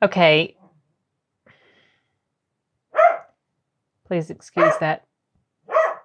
Okay. Please excuse that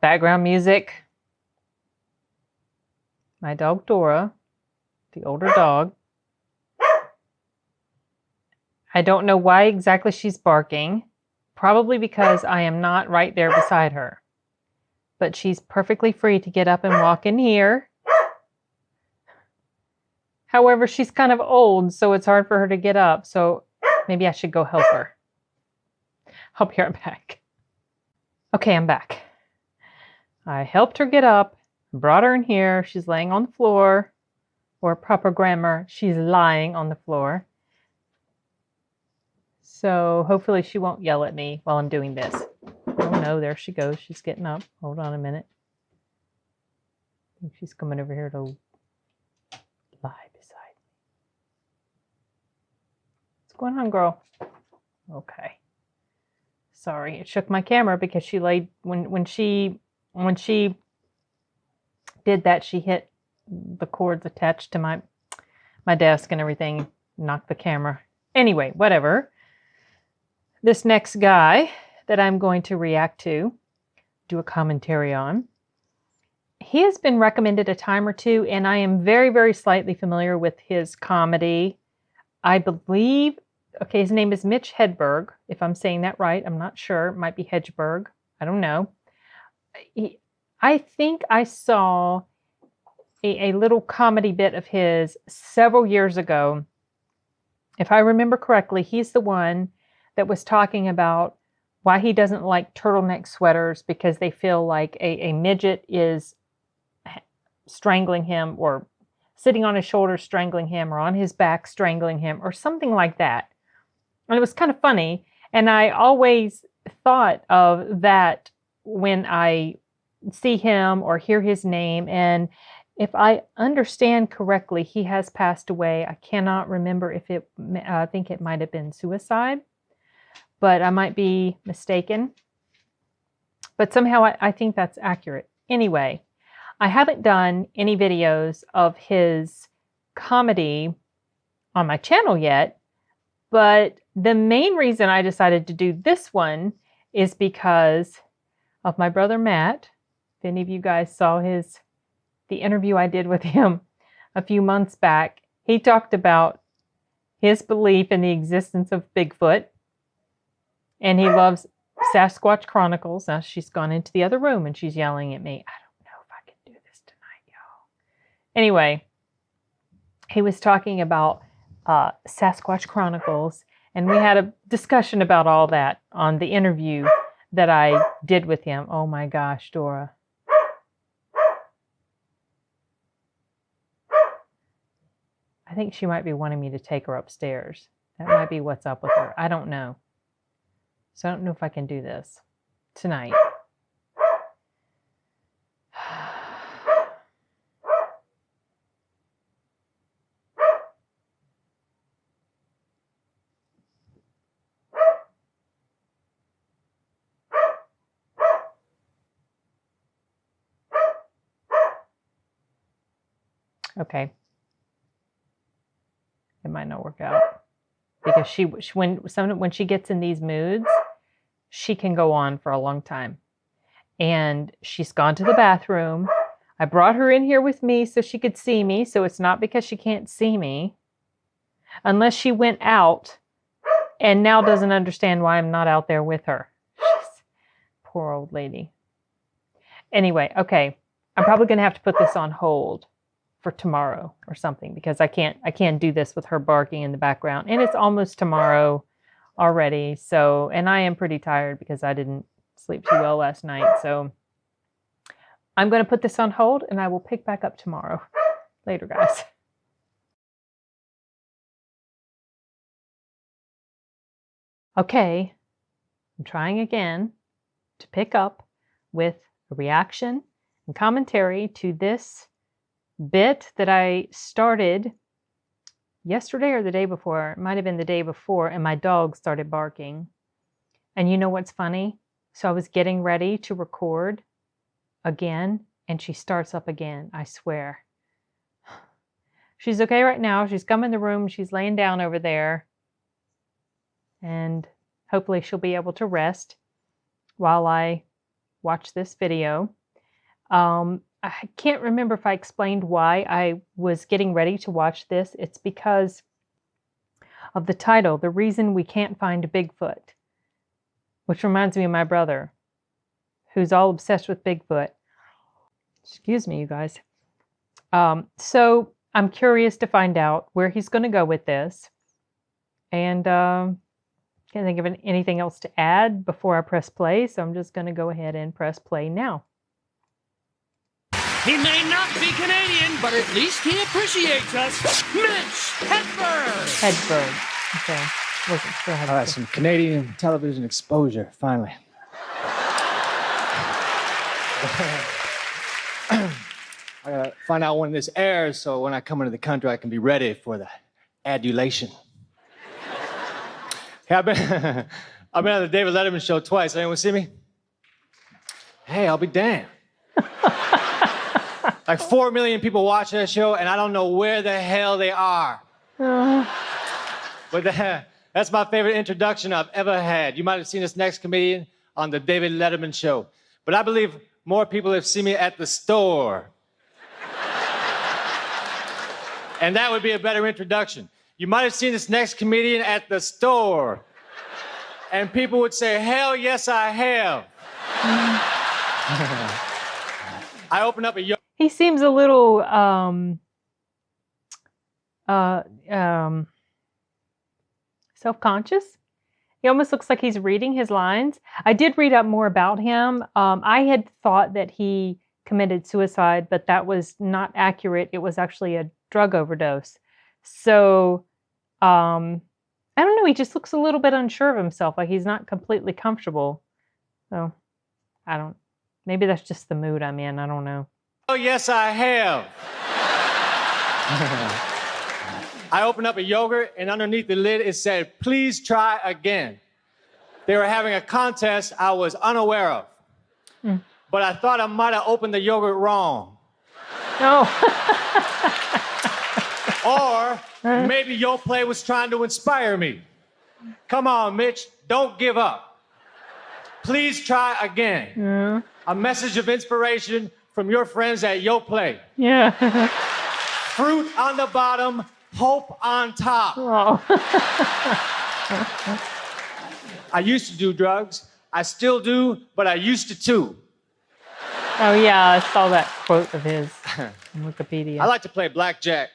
background music. My dog Dora, the older dog. I don't know why exactly she's barking. Probably because I am not right there beside her. But she's perfectly free to get up and walk in here. However, she's kind of old, so it's hard for her to get up. So maybe I should go help her. I'll be right back. Okay, I'm back. I helped her get up, brought her in here. She's laying on the floor, or proper grammar, she's lying on the floor. So hopefully she won't yell at me while I'm doing this. Oh no, there she goes. She's getting up. Hold on a minute. I think she's coming over here to lie beside me. What's going on, girl? Okay. Sorry, it shook my camera because she laid when she did that, she hit the cords attached to my desk and everything, knocked the camera. Anyway, whatever. This next guy that I'm going to react to, do a commentary on, he has been recommended a time or two, and I am very, very slightly familiar with his comedy. I believe, okay, his name is Mitch Hedberg, if I'm saying that right. I'm not sure. It might be Hedgeberg. I don't know. I think I saw a little comedy bit of his several years ago. If I remember correctly, he's the one that was talking about why he doesn't like turtleneck sweaters because they feel like a midget is strangling him, or sitting on his shoulder strangling him, or on his back strangling him, or something like that. And it was kind of funny. And I always thought of that when I see him or hear his name. And if I understand correctly, he has passed away. I cannot remember if I think it might have been suicide, but I might be mistaken. But somehow I think that's accurate. Anyway, I haven't done any videos of his comedy on my channel yet, but the main reason I decided to do this one is because of my brother Matt. If any of you guys saw the interview I did with him a few months back, he talked about his belief in the existence of Bigfoot, and he loves Sasquatch Chronicles. Now she's gone into the other room and she's yelling at me. I don't know if I can do this tonight, y'all. Anyway, he was talking about Sasquatch Chronicles, and we had a discussion about all that on the interview that I did with him. Oh my gosh, Dora. I think she might be wanting me to take her upstairs. That might be what's up with her. I don't know. So I don't know if I can do this tonight. Okay. It might not work out because when she gets in these moods, she can go on for a long time. And she's gone to the bathroom. I brought her in here with me so she could see me. So it's not because she can't see me. Unless she went out and now doesn't understand why I'm not out there with her. Poor old lady. Anyway, okay. I'm probably going to have to put this on hold for tomorrow or something, because I can't do this with her barking in the background. And it's almost tomorrow already. So, and I am pretty tired because I didn't sleep too well last night. So I'm going to put this on hold and I will pick back up tomorrow. Later, guys. Okay. I'm trying again to pick up with a reaction and commentary to this bit that I started yesterday or the day before. It might have been the day before, and my dog started barking. And you know what's funny? So I was getting ready to record again, and she starts up again, I swear. She's okay right now. She's come in the room. She's laying down over there. and hopefully she'll be able to rest while I watch this video. I can't remember if I explained why I was getting ready to watch this. It's because of the title, The Reason We Can't Find Bigfoot, which reminds me of my brother, who's all obsessed with Bigfoot. Excuse me, you guys. So I'm curious to find out where he's going to go with this. And can't think of anything else to add before I press play, so I'm just going to go ahead and press play now. He may not be Canadian, but at least he appreciates us. Mitch Hedberg! Hedberg. Okay. Wasn't sure how to All right, some Canadian television exposure, finally. I gotta find out when this airs so when I come into the country, I can be ready for the adulation. Hey, I've been on the David Letterman show twice. Anyone see me? Hey, I'll be damned. Like 4 million people watch that show, and I don't know where the hell they are. But that's my favorite introduction I've ever had. You might have seen this next comedian on the David Letterman show. But I believe more people have seen me at the store. And that would be a better introduction. You might have seen this next comedian at the store. And people would say, hell yes, I have. I opened up a... He seems a little self-conscious. He almost looks like he's reading his lines. I did read up more about him. I had thought that he committed suicide, but that was not accurate. It was actually a drug overdose. So, I don't know. He just looks a little bit unsure of himself, like he's not completely comfortable. So, maybe that's just the mood I'm in. I don't know. Oh, yes, I have. I opened up a yogurt, and underneath the lid, it said, please try again. They were having a contest I was unaware of. But I thought I might have opened the yogurt wrong. Oh. Or maybe your play was trying to inspire me. Come on, Mitch, don't give up. Please try again. A message of inspiration from your friends at Yo Play. Yeah. Fruit on the bottom, hope on top. Oh. I used to do drugs. I still do, but I used to too. Oh, yeah, I saw that quote of his on Wikipedia. I like to play blackjack.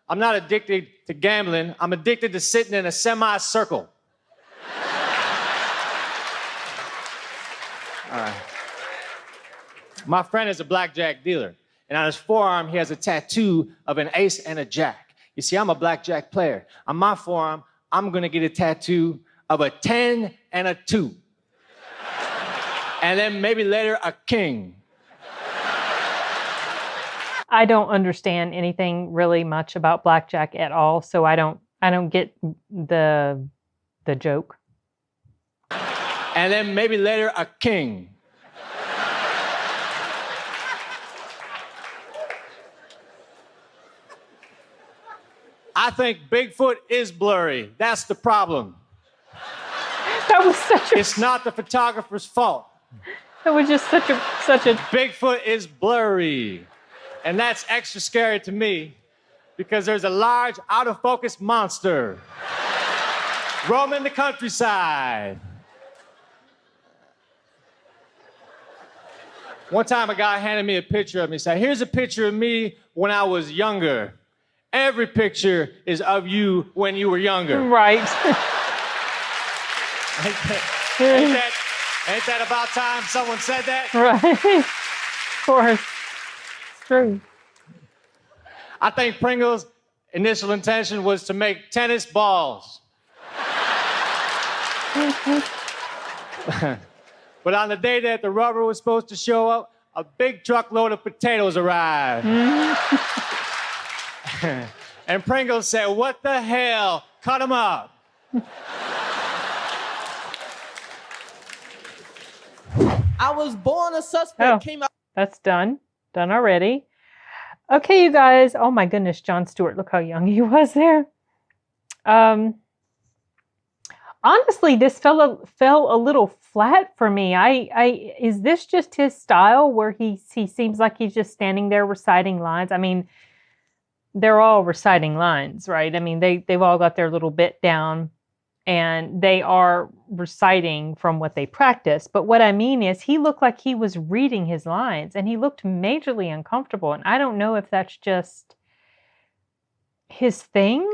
I'm not addicted to gambling. I'm addicted to sitting in a semicircle. All right. My friend is a blackjack dealer, and on his forearm, he has a tattoo of an ace and a jack. You see, I'm a blackjack player. On my forearm, I'm going to get a tattoo of a 10 and a 2. And then maybe later, a king. I don't understand anything really much about blackjack at all, so I don't get the joke. And then maybe later, a king. I think Bigfoot is blurry. That's the problem. That was such a... It's not the photographer's fault. That was just such a... Bigfoot is blurry. And that's extra scary to me because there's a large, out-of-focus monster roaming the countryside. One time a guy handed me a picture of me. He said, here's a picture of me when I was younger. Every picture is of you when you were younger. Right. Ain't that about time someone said that? Right. Of course. It's true. I think Pringle's initial intention was to make tennis balls. But on the day that the rubber was supposed to show up, a big truckload of potatoes arrived. And Pringles said, what the hell? Cut them up. I was born a suspect. Oh, that's done. Done already. Okay, you guys. Oh my goodness, Jon Stewart. Look how young he was there. honestly, this fell a little flat for me. Is this just his style where he seems like he's just standing there reciting lines? I mean, they're all reciting lines, right? I mean, they've all got their little bit down and they are reciting from what they practice. But what I mean is he looked like he was reading his lines and he looked majorly uncomfortable. And I don't know if that's just his thing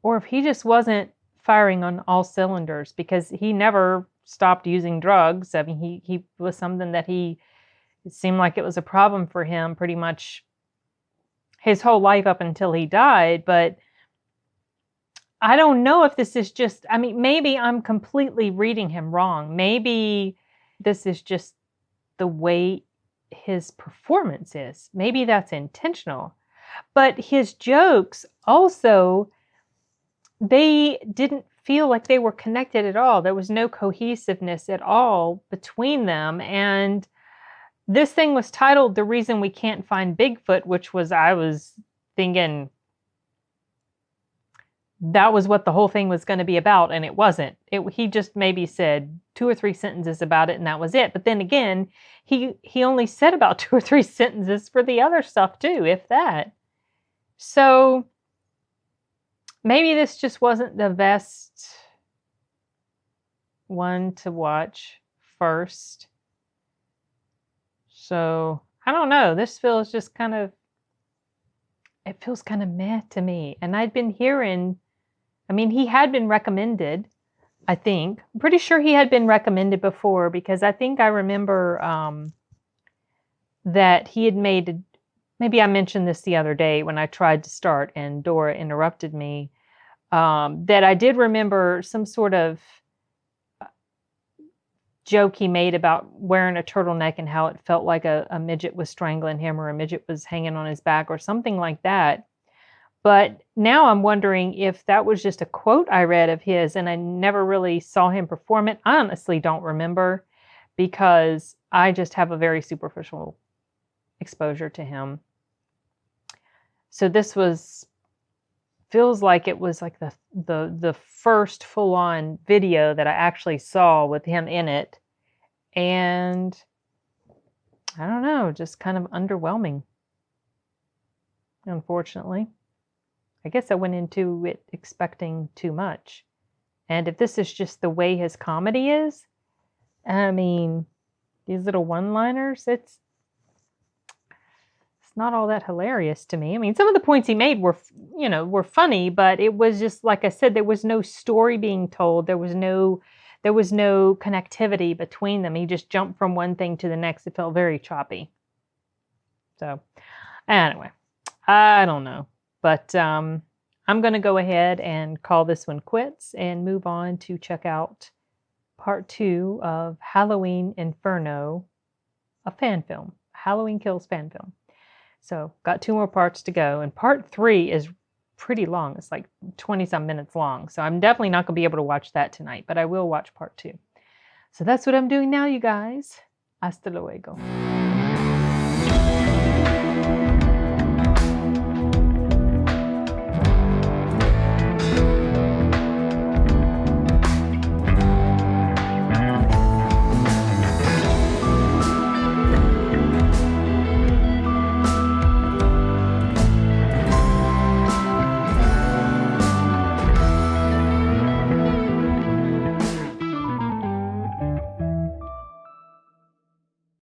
or if he just wasn't firing on all cylinders, because he never stopped using drugs. I mean, he was something that it seemed like it was a problem for him pretty much his whole life up until he died. But I don't know if this is just, I mean, maybe I'm completely reading him wrong. Maybe this is just the way his performance is. Maybe that's intentional. But his jokes also, they didn't feel like they were connected at all. There was no cohesiveness at all between them. And this thing was titled "The Reason We Can't Find Bigfoot," which was, I was thinking that was what the whole thing was going to be about, and it wasn't. He just maybe said 2 or 3 sentences about it, and that was it. But then again, he only said about 2 or 3 sentences for the other stuff too, if that. So maybe this just wasn't the best one to watch first. So I don't know. This feels just kind of, it feels kind of meh to me. And I'd been hearing, I mean, he had been recommended, I think. I'm pretty sure he had been recommended before, because I think I remember that he had made, maybe I mentioned this the other day when I tried to start and Dora interrupted me, that I did remember some sort of joke he made about wearing a turtleneck and how it felt like a midget was strangling him or a midget was hanging on his back or something like that. But now I'm wondering if that was just a quote I read of his and I never really saw him perform it. I honestly don't remember, because I just have a very superficial exposure to him. So this feels like it was like the first full-on video that I actually saw with him in it. And I don't know, just kind of underwhelming, unfortunately. I guess I went into it expecting too much. And if this is just the way his comedy is, I mean, these little one-liners, it's not all that hilarious to me. I mean, some of the points he made were funny, but it was just, like I said, there was no story being told. There was no connectivity between them. He just jumped from one thing to the next. It felt very choppy. So anyway, I don't know. But I'm going to go ahead and call this one quits and move on to check out part 2 of Halloween Inferno, a fan film, Halloween Kills fan film. So got 2 more parts to go. And part 3 is pretty long. It's like 20-some minutes long. So I'm definitely not going to be able to watch that tonight, but I will watch part 2. So that's what I'm doing now, you guys. Hasta luego.